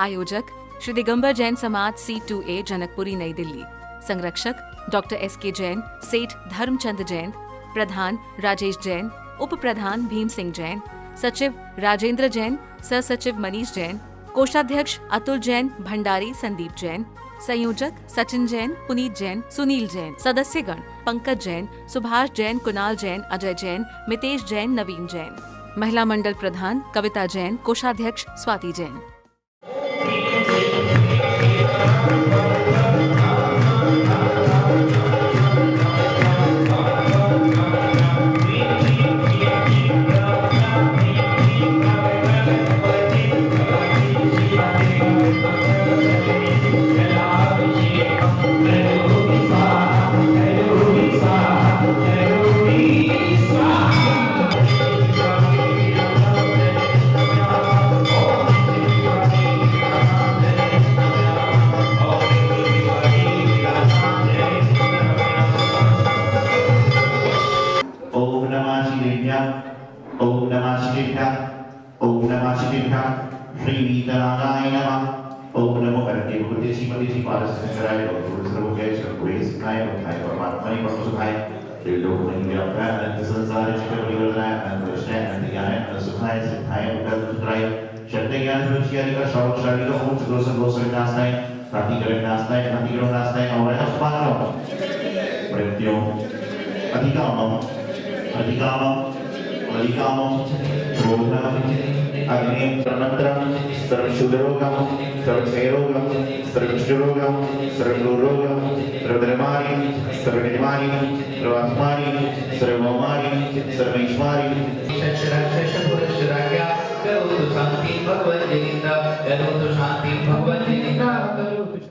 आयोजक श्री दिगंबर जैन समाज C2A जनकपुरी नई दिल्ली। संरक्षक डॉक्टर SK जैन, सेठ धर्मचंद जैन, प्रधान राजेश जैन, उप प्रधान भीम सिंह जैन, सचिव राजेंद्र जैन, सह सचिव मनीष जैन, कोषाध्यक्ष अतुल जैन, भंडारी संदीप जैन, संयोजक सचिन जैन, पुनीत जैन, सुनील जैन, सदस्यगण पंकज जैन, सुभाष जैन, कुणाल जैन, अजय जैन, मितेश जैन, नवीन जैन। महिला मंडल प्रधान कविता जैन, कोषाध्यक्ष स्वाति जैन। ओम नमः शिवाय श्री वीतरागाय नमः। ओम नमो भगवते भगवते श्रीमते श्री पारसंकराय भगवते सर्वज्ञाय सर्वगुणे सिद्धाय वधाय परमात्मने परमसुखाय त्रिलोकमणि व्याप्ताय अनंत संसार चक्र परिवर्तनाय अनंत विष्णाय अनंत ज्ञानाय अनंत सुखाय सिद्धाय उद्धाराय शक्ति ज्ञान विषयादि का सर्वशाली का ओम दोष दोष विनाशाय प्रातिकरण नाशाय प्रातिकरण नाशाय और अस्पानो प्रत्यो अधिकामम अधिकामम अधिकामम रोगम अग्निम सर्वमंत्रम सर्वशुभरोगम सर्वक्षयरोगम सर्वकुष्ठरोगम सर्वरोगम सर्वधर्मानि सर्वनिधमानि सर्वात्मानि सर्वमोमानि सर्वैश्वारि शशरक्षशपुरशराज्ञा करोतु शांति भगवद्गीता करोतु शांति भगवद्गीता करोतु।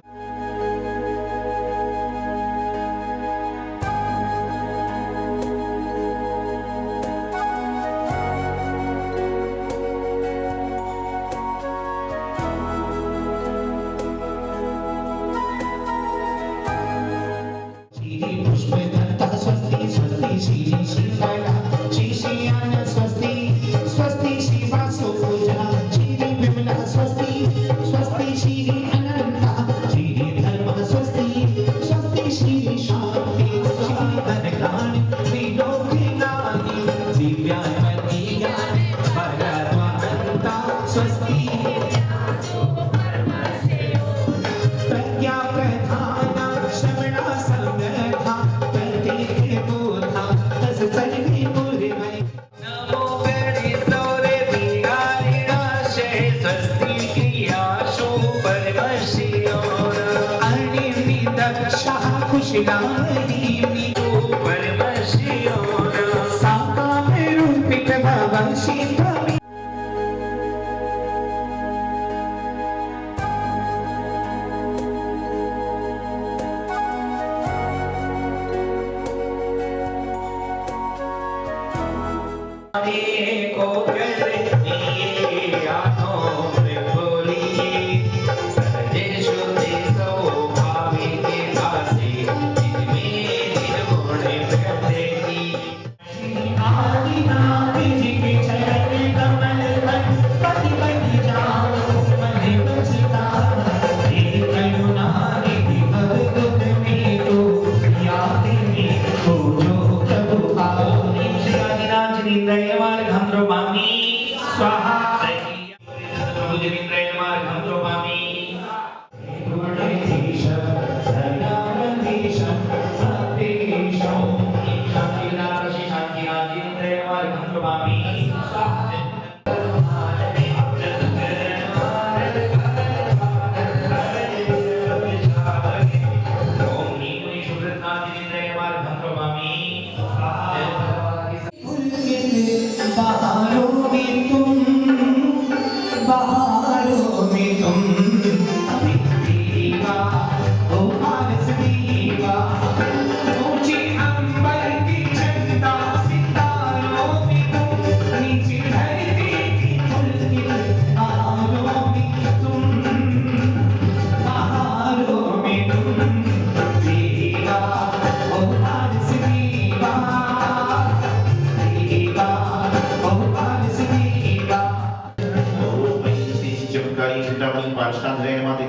सहजे शुद्धि स्वभाव के दासे जिनमें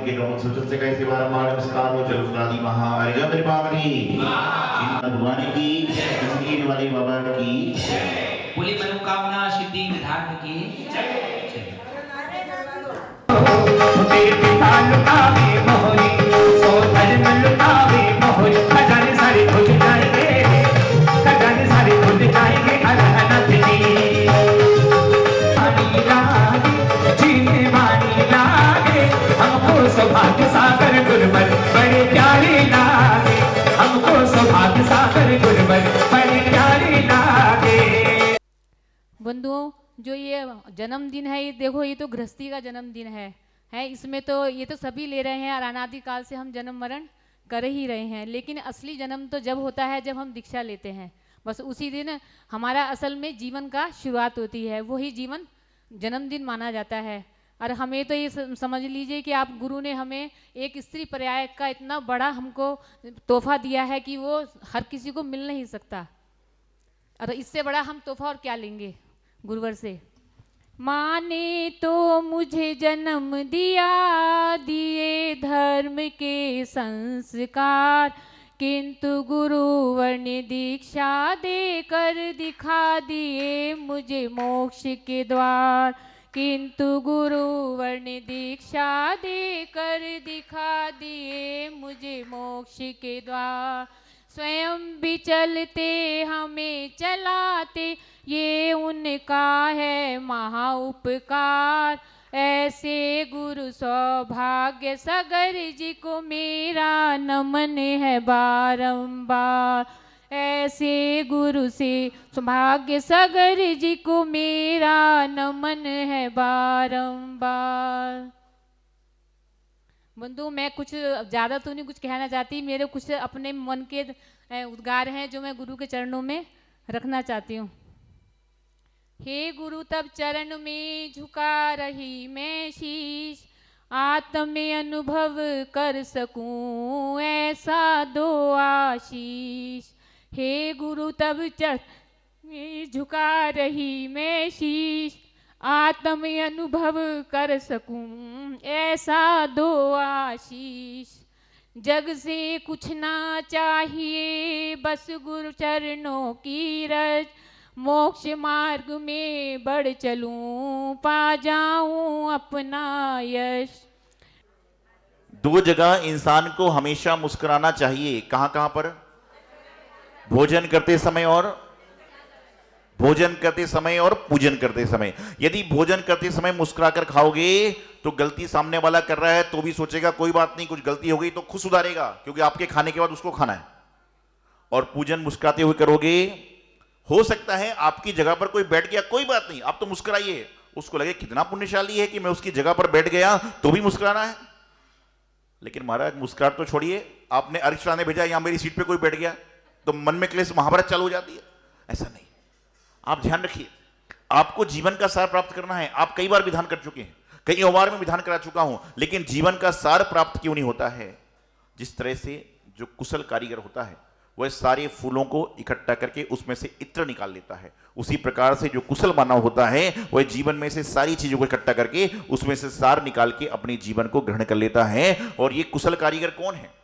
के नमो सुचन से कैसे बारंबार नमस्कार हो चलुरादि महाअरिहंत पावनी भगवान की जय वाले बाबा की बोली मनोकामना सिद्धि विधान की तेरे पिता लुटावे मोहरी सो धर्म लुटावे मोहरी खजाने सारे खुद जाएंगे खजाने सारे खुद जाएंगे अरहनत जी वाणी लागे जीने वाणी लागे हमको सौभाग्य सागर गुरबन बड़े प्यारे लागे हमको सौभाग्य सागर गुरबन बड़े प्यारे लागे। बंधुओं, जो ये जन्मदिन है, ये देखो, ये तो गृहस्थी का जन्मदिन है इसमें तो ये तो सभी ले रहे हैं और अनादि काल से हम जन्म मरण कर ही रहे हैं, लेकिन असली जन्म तो जब होता है जब हम दीक्षा लेते हैं। बस उसी दिन हमारा असल में जीवन का शुरुआत होती है, वही जीवन जन्मदिन माना जाता है। और हमें तो ये समझ लीजिए कि आप गुरु ने हमें एक स्त्री पर्याय का इतना बड़ा हमको तोहफा दिया है कि वो हर किसी को मिल नहीं सकता, और इससे बड़ा हम तोहफा और क्या लेंगे गुरुवर से। माँ ने तो मुझे जन्म दिया, दिए धर्म के संस्कार, किंतु गुरुवर ने दीक्षा देकर दिखा दिए मुझे मोक्ष के द्वार, किंतु गुरुवर ने दीक्षा देकर दिखा दिए मुझे मोक्ष के द्वार। स्वयं भी चलते हमें चलाते, ये उनका है महा उपकार। ऐसे गुरु सौभाग्य सागर जी को मेरा नमन है बारंबार। ऐसे गुरु से सौभाग्य सागर जी को मेरा नमन है बारंबार। बंधु, मैं कुछ ज़्यादा तो नहीं कुछ कहना चाहती, मेरे कुछ अपने मन के उद्गार हैं जो मैं गुरु के चरणों में रखना चाहती हूँ। हे गुरु, तब चरण में झुका रही मैं शीश, आत्म में अनुभव कर सकूं ऐसा दो आशीष। हे गुरु, तब चरण में झुका रही मैं शीश, आत्म में अनुभव कर सकूं ऐसा दो आशीष। जग से कुछ ना चाहिए बस गुरु चरणों की रज, मोक्ष मार्ग में बढ़ चलूं पा जाऊं अपना यश। दो जगह इंसान को हमेशा मुस्कुराना चाहिए, कहां कहां पर? भोजन करते समय और पूजन करते समय। यदि भोजन करते समय मुस्कुराकर खाओगे तो गलती सामने वाला कर रहा है तो भी सोचेगा कोई बात नहीं, कुछ गलती हो गई तो खुद सुधारेगा, क्योंकि आपके खाने के बाद उसको खाना है। और पूजन मुस्कुराते हुए करोगे, हो सकता है आपकी जगह पर कोई बैठ गया, कोई बात नहीं, आप तो मुस्कुराइए, उसको लगे कितना पुण्यशाली है कि मैं उसकी जगह पर बैठ गया, तो भी मुस्कुराना है। लेकिन महाराज मुस्कुराहट तो छोड़िए, आपने अर्घ चढ़ाने भेजा, यहां मेरी सीट पे कोई बैठ गया तो मन में क्लेश महाभारत चालू हो जाती है। ऐसा नहीं, आप ध्यान रखिए, आपको जीवन का सार प्राप्त करना है। आप कई बार विधान कर चुके हैं, कई बार में विधान करा चुका हूं, लेकिन जीवन का सार प्राप्त क्यों नहीं होता है? जिस तरह से जो कुशल कारीगर होता है वह सारे फूलों को इकट्ठा करके उसमें से इत्र निकाल लेता है, उसी प्रकार से जो कुशल मानव होता है वह जीवन में से सारी चीजों को इकट्ठा करके उसमें से सार निकाल के अपने जीवन को ग्रहण कर लेता है। और ये कुशल कारीगर कौन है?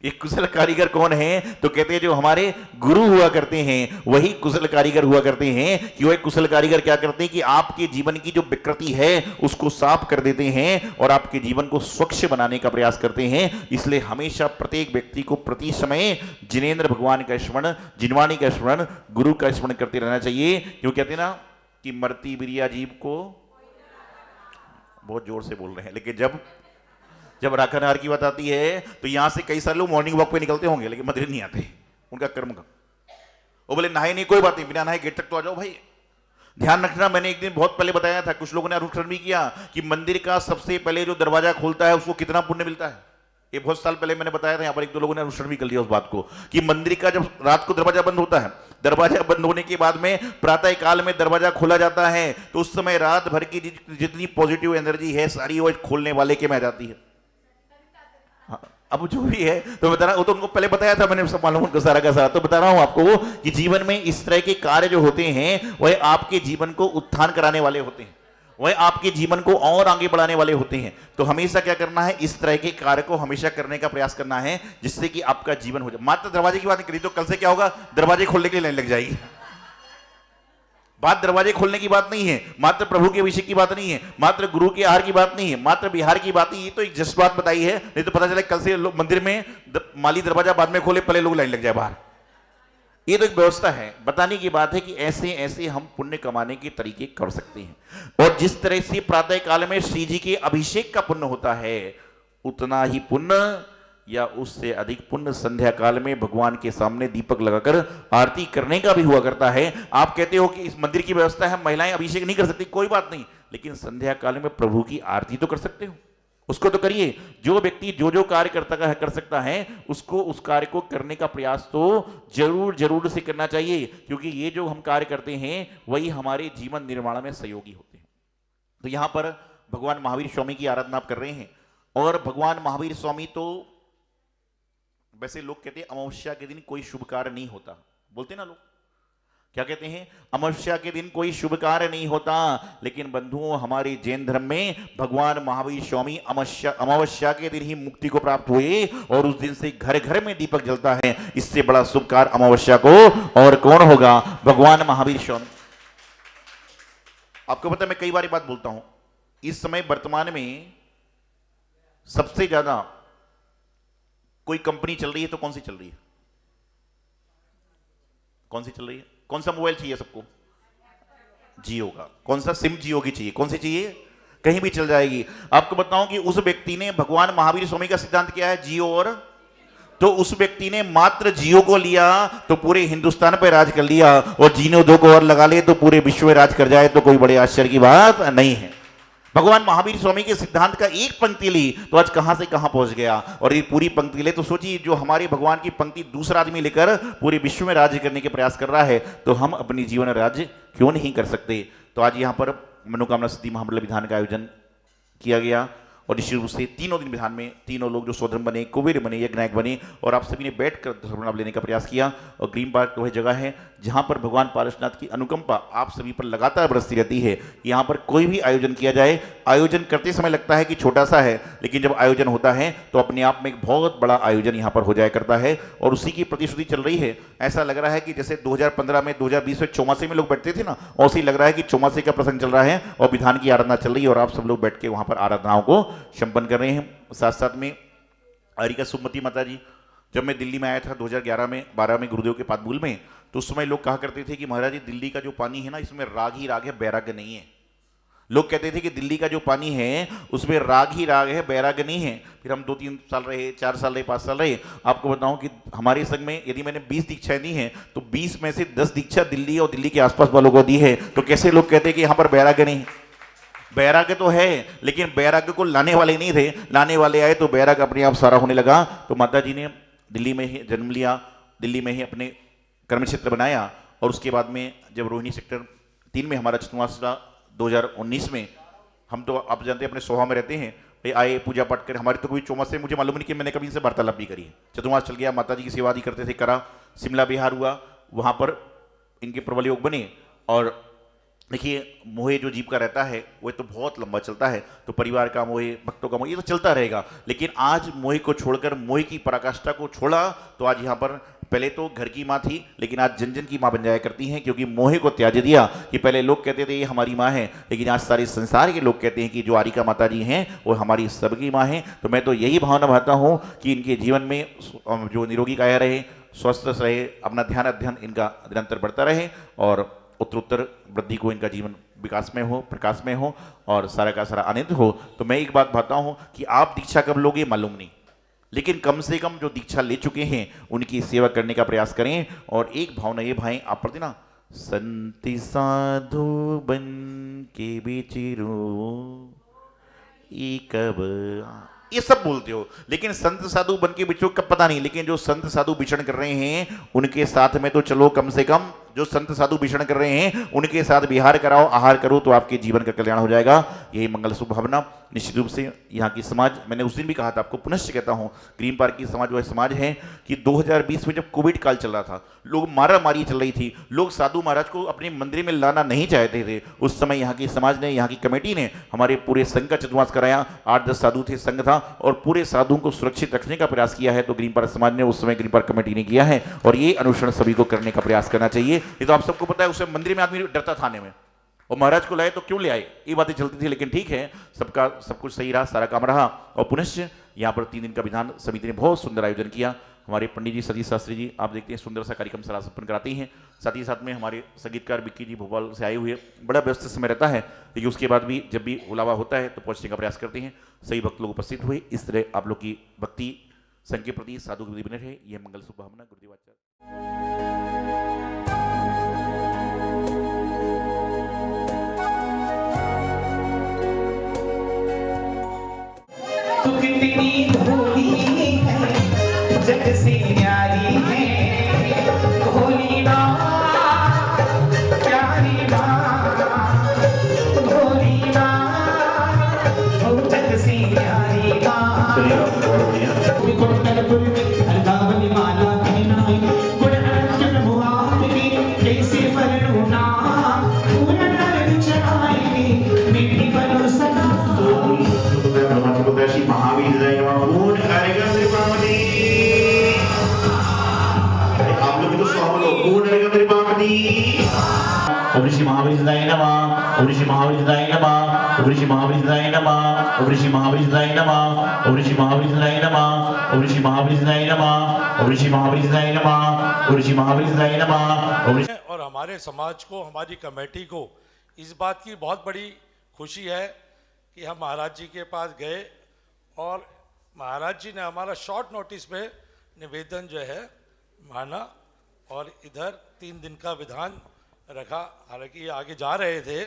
ये कुशल कारीगर कौन है? तो कहते हैं जो हमारे गुरु हुआ करते हैं वही कुशल कारीगर हुआ करते हैं। कि वह कुशल कारीगर क्या करते हैं कि आपके जीवन की जो विकृति है उसको साफ कर देते हैं और आपके जीवन को स्वच्छ बनाने का प्रयास करते हैं। इसलिए हमेशा प्रत्येक व्यक्ति को प्रति समय जिनेंद्र भगवान का स्मरण, जिनवाणी का स्मरण, गुरु का स्मरण करते रहना चाहिए। क्यों कहते हैं ना कि मरती बिरिया जीव को, बहुत जोर से बोल रहे हैं, लेकिन जब राखानहार की बात आती है तो यहां से कई सारे लोग मॉर्निंग वॉक पे निकलते होंगे लेकिन मंदिर नहीं आते, उनका कर्म का। वो बोले नहाए नहीं, कोई बात नहीं, बिना नहाए गेट तक तो आ जाओ भाई। ध्यान रखना, मैंने एक दिन बहुत पहले बताया था, कुछ लोगों ने अनुसरण भी किया कि मंदिर का सबसे पहले जो दरवाजा खुलता है उसको कितना पुण्य मिलता है। ये बहुत साल पहले मैंने बताया था, यहाँ पर एक दो लोगों ने अनुसरण भी कर लिया उस बात को कि मंदिर का जब रात को दरवाजा बंद होता है, दरवाजा बंद होने के बाद में प्रातः काल में दरवाजा खोला जाता है तो उस समय रात भर की जितनी पॉजिटिव एनर्जी है सारी वो खोलने वाले के में आ जाती है। अब जो भी है तो बता रहा हूं, वो तो उनको पहले बताया था मैंने, सब मालूम उनको सारा का सारा। तो बता रहा हूं आपको कि जीवन में इस तरह के कार्य जो होते हैं वह आपके जीवन को उत्थान कराने वाले होते हैं। वह आपके जीवन को और आगे बढ़ाने वाले होते हैं। तो हमेशा क्या करना है, इस तरह के कार्य को हमेशा करने का प्रयास करना है जिससे कि आपका जीवन हो जाए। मात्र दरवाजे की बात नहीं करी तो कल से क्या होगा, दरवाजे खोलने के लिए लाइन लग जाएगी। बात दरवाजे खोलने की बात नहीं है, मात्र प्रभु के अभिषेक की बात नहीं है, मात्र गुरु के आहार की बात नहीं है, मात्र बिहार की बात नहीं। ये तो एक जज्बात बताई है, नहीं तो पता चले कल से लोग मंदिर में माली दरवाजा बाद में खोले, पहले लोग लाइन लग जाए बाहर। ये तो एक व्यवस्था है। बताने की बात है कि ऐसे ऐसे हम पुण्य कमाने के तरीके कर सकते हैं। और जिस तरह से प्रातः काल में श्री जी के अभिषेक का पुण्य होता है, उतना ही पुण्य या उससे अधिक पुण्य संध्या काल में भगवान के सामने दीपक लगाकर आरती करने का भी हुआ करता है। आप कहते हो कि इस मंदिर की व्यवस्था है, महिलाएं अभिषेक नहीं कर सकती, कोई बात नहीं, लेकिन संध्या काल में प्रभु की आरती तो कर सकते हो, उसको तो करिए। जो व्यक्ति जो कार्य कर सकता है उसको उस कार्य को करने का प्रयास तो जरूर से करना चाहिए, क्योंकि ये जो हम कार्य करते हैं वही हमारे जीवन निर्माण में सहयोगी होते हैं। तो यहां पर भगवान महावीर स्वामी की आराधना आप कर रहे हैं। और भगवान महावीर स्वामी तो वैसे लोग कहते हैं अमावस्या के दिन कोई शुभ कार्य नहीं होता, बोलते ना लोग, क्या कहते हैं, अमावस्या के दिन कोई शुभ कार्य नहीं होता। लेकिन बंधुओं, हमारे जैन धर्म में भगवान महावीर स्वामी अमावस्या के दिन ही मुक्ति को प्राप्त हुए और उस दिन से घर घर में दीपक जलता है। इससे बड़ा शुभ कार्य अमावस्या को और कौन होगा, भगवान महावीर स्वामी। आपको पता है, मैं कई बार बात बोलता हूं, इस समय वर्तमान में सबसे ज्यादा कोई कंपनी चल रही है तो कौन सी चल रही है, कौन सी चल रही है? कौन सा मोबाइल चाहिए सबको? जियो का। कौन सा सिम जियो की चाहिए? कौन सी चाहिए? कहीं भी चल जाएगी। आपको बताऊं कि उस व्यक्ति ने, भगवान महावीर स्वामी का सिद्धांत क्या है, जियो और, तो उस व्यक्ति ने मात्र जियो को लिया तो पूरे हिंदुस्तान पर राज कर लिया, और जियो 2 को और लगा ले तो पूरे विश्व में राज कर जाए तो कोई बड़े आश्चर्य की बात नहीं है। भगवान महावीर स्वामी के सिद्धांत का एक पंक्ति ली तो आज कहां से कहां पहुंच गया। और ये पूरी पंक्ति ले तो सोचिए, जो हमारे भगवान की पंक्ति दूसरा आदमी लेकर पूरे विश्व में राज्य करने के प्रयास कर रहा है, तो हम अपनी जीवन राज्य क्यों नहीं कर सकते। तो आज यहां पर मनोकामना सिद्धि महामंडल विधान का आयोजन किया गया और निश्चित रूप से तीनों दिन विधान में तीनों लोग जो स्वधर्म बने, कुबेर बने, यज्ञनायक बने, और आप सभी ने बैठकर धर्म लाभ लेने का प्रयास किया। और ग्रीन पार्क वह जगह है जहां पर भगवान पारसनाथ की अनुकंपा आप सभी पर लगातार बरसती रहती है। यहाँ पर कोई भी आयोजन किया जाए, आयोजन करते समय लगता है कि छोटा सा है, लेकिन जब आयोजन होता है तो अपने आप में एक बहुत बड़ा आयोजन यहाँ पर हो जाया करता है। और उसी की प्रतिश्रुति चल रही है। ऐसा लग रहा है कि जैसे 2015 में 2020 में चौमासे में लोग बैठते थे ना, वैसे ही लग रहा है कि चौमासे का प्रसंग चल रहा है और विधान की आराधना चल रही है और आप सब लोग बैठ के वहाँ पर आराधनाओं को संपन्न कर रहे हैं। साथ साथ में आरिका सुमति माता जी, जब मैं दिल्ली में आया था 2011 में 12 में गुरुदेव के पादमूल में, तो उस समय लोग कहा करते थे कि महाराज जी दिल्ली का जो पानी है ना, इसमें राग ही राग है, बैराग्य नहीं है। लोग कहते थे कि दिल्ली का जो पानी है उसमें राग ही राग है, बैराग्य नहीं है। फिर हम 2-3 साल रहे, 4 साल रहे, 5 साल रहे। आपको बताऊं कि हमारे संघ में यदि मैंने 20 दीक्षाएं दी हैं तो 20 में से 10 दीक्षा दिल्ली और दिल्ली के आसपास वालों को दी है। तो कैसे लोग कहते हैं कि यहाँ पर बैराग्य नहीं? बैराग्य तो है, लेकिन बैराग्य को लाने वाले नहीं थे। लाने वाले आए तो बैराग्य अपने आप सारा होने लगा। तो माता जी ने दिल्ली में ही जन्म लिया, दिल्ली में ही अपने कर्म क्षेत्र बनाया, और उसके बाद में जब रोहिणी सेक्टर 3 में हमारा चतुर्मास 2019 में, हम तो आप जानते हैं अपने सोहा में रहते हैं, भाई आए पूजा पाठ कर, हमारे तो कोई चौमास से मुझे मालूम नहीं कि मैंने कभी इनसे वार्तालाप भी करी। चतुर्मास चल गया, माता जी की सेवा भी करते थे, करा। शिमला बिहार हुआ, वहाँ पर इनके प्रबल योग बने। और देखिए, मोहे जो जीव का रहता है वो तो बहुत लंबा चलता है, तो परिवार का मोहे, भक्तों का मोह, ये तो चलता रहेगा। लेकिन आज मोहे को छोड़कर मोहे की पराकाष्ठा को छोड़ा तो आज यहाँ पर, पहले तो घर की माँ थी लेकिन आज जन जन की माँ बन जाया करती हैं, क्योंकि मोहे को त्याज दिया। कि पहले लोग कहते थे ये हमारी माँ है, लेकिन आज सारे संसार के लोग कहते हैं कि जो आरिका माता जी हैं वो हमारी सबकी माँ हैं। तो मैं तो यही भावना भाता हूँ कि इनके जीवन में जो निरोगी काया रहे, स्वस्थ रहे, अपना ध्यान अध्ययन इनका निरंतर बढ़ता रहे और उत्तरोत्तर वृद्धि को इनका जीवन विकास में हो, प्रकाश में हो और सारा का सारा आनंद हो। तो मैं एक बात भाता हूँ कि आप दीक्षा कब लोगे मालूम नहीं, लेकिन कम से कम जो दीक्षा ले चुके हैं उनकी सेवा करने का प्रयास करें। और एक भावना ये भाई, आप पढ़ते ना, संति साधु बन के बिचिरो कब, ये सब बोलते हो, लेकिन संत साधु बन के बिछो कब पता नहीं। लेकिन जो संत साधु विचरण कर रहे हैं उनके साथ में तो चलो कम से कम जो संत साधु भीषण कर रहे हैं उनके साथ विहार कराओ, आहार करो, तो आपके जीवन का कल्याण हो जाएगा। यही मंगल शुभ भावना। निश्चित रूप से यहाँ की समाज, मैंने उस दिन भी कहा था, आपको पुनश्च कहता हूँ, ग्रीन पार्क की समाज वह समाज है कि 2020 में जब कोविड काल चल रहा था, लोग मारा मारी चल रही थी, लोग साधु महाराज को अपने मंदिर में लाना नहीं चाहते थे, उस समय यहाँ की समाज ने, यहाँ की कमेटी ने हमारे पूरे संघ का चतुर्मास कराया। 8-10 साधु थे, संघ था, और पूरे साधुओं को सुरक्षित रखने का प्रयास किया है। तो ग्रीन पार्क समाज ने उस समय, ग्रीन पार्क कमेटी ने किया है, और ये अनुसरण सभी को करने का प्रयास करना चाहिए। ये तो आप सबको पता है, उस समय मंदिर में आदमी डरता था आने में, और महाराज को लाए तो क्यों ले आए, ये बातें चलती थी। लेकिन ठीक है, सबका सब कुछ सही रहा, सारा काम रहा। और पुनश्च यहाँ पर 3 दिन का विधान समिति ने बहुत सुंदर आयोजन किया। हमारे पंडित जी सतीश शास्त्री जी, आप देखते हैं सुंदर सा कार्यक्रम सारा संपन्न कराते हैं। साथ ही साथ में हमारे संगीतकार विक्की जी भोपाल से आए हुए, बड़ा व्यस्त समय रहता है, लेकिन उसके बाद भी जब भी बुलावा होता है तो पहुंचने का प्रयास करते हैं। सही भक्त लोग उपस्थित हुए। इस तरह आप लोग की भक्ति संघ के प्रति, साधु के प्रति बने रहे। यह मंगल शुभ भावना। गुरुदेव आचार्य। तू कितनी भोली है, जग से न्यारी है, भोली माँ, प्यारी माँ, भोली माँ, ओ जग से न्यारी माँ। गुरुकुलपुर में हरदावनी माला पहनाई, गुण अर्जुन हुआ आपकी, कैसे वर्णूना, पूर्ण नर चढ़ाई, मीठी बनो सदा। श्री महावीर जय पूर्ण कार्यक्रम त्रिपावती। आप लोग भी तो सुनो, बोलो पूर्ण कार्यक्रम त्रिपावती। ओम श्री महावीर जय नमः, ओम श्री महावीर जय नमः, ओम श्री महावीर जय नमः, ओम श्री महावीर जय नमः, ओम श्री महावीर जय नमः, ओम श्री महावीर जय नमः, ओम श्री महावीर जय नमः, ओम श्री महावीर जय नमः। और हमारे समाज को, हमारी कमेटी को इस बात की बहुत बड़ी खुशी है कि हम महाराज जी के पास गए और महाराज जी ने हमारा शॉर्ट नोटिस पे निवेदन जो है माना, और इधर 3 दिन का विधान रखा। हालांकि ये आगे जा रहे थे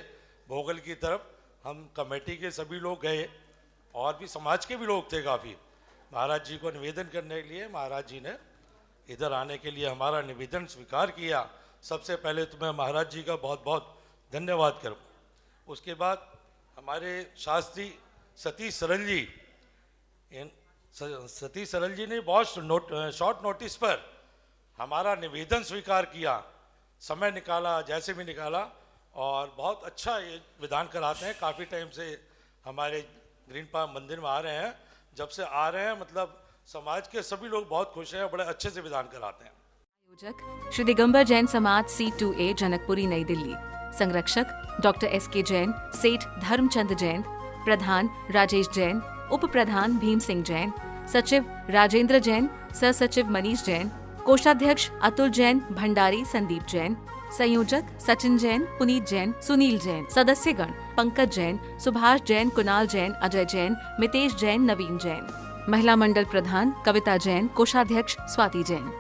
भोगल की तरफ, हम कमेटी के सभी लोग गए और भी समाज के भी लोग थे काफ़ी, महाराज जी को निवेदन करने के लिए। महाराज जी ने इधर आने के लिए हमारा निवेदन स्वीकार किया। सबसे पहले तो मैं महाराज जी का बहुत बहुत धन्यवाद करूँ। उसके बाद हमारे शास्त्री सतीश सरल जी, सतीश सरल जी ने बहुत शॉर्ट नोटिस पर हमारा निवेदन स्वीकार किया, समय निकाला, जैसे भी निकाला, और बहुत अच्छा ये विधान कराते हैं। काफ़ी टाइम से हमारे ग्रीन पार्क मंदिर में आ रहे हैं, जब से आ रहे हैं मतलब समाज के सभी लोग बहुत खुश हैं, बड़े अच्छे से विधान कराते हैं। आयोजक श्री दिगंबर जैन समाज C2A जनकपुरी नई दिल्ली। संरक्षक डॉक्टर SK जैन, सेठ धर्मचंद जैन, प्रधान राजेश जैन, उप प्रधान भीम सिंह जैन, सचिव राजेंद्र जैन, सह सचिव मनीष जैन, कोषाध्यक्ष अतुल जैन, भंडारी संदीप जैन, संयोजक सचिन जैन, पुनीत जैन, सुनील जैन, सदस्यगण पंकज जैन, सुभाष जैन, कुणाल जैन, अजय जैन, मितेश जैन, नवीन जैन, महिला मंडल प्रधान कविता जैन, कोषाध्यक्ष स्वाति जैन।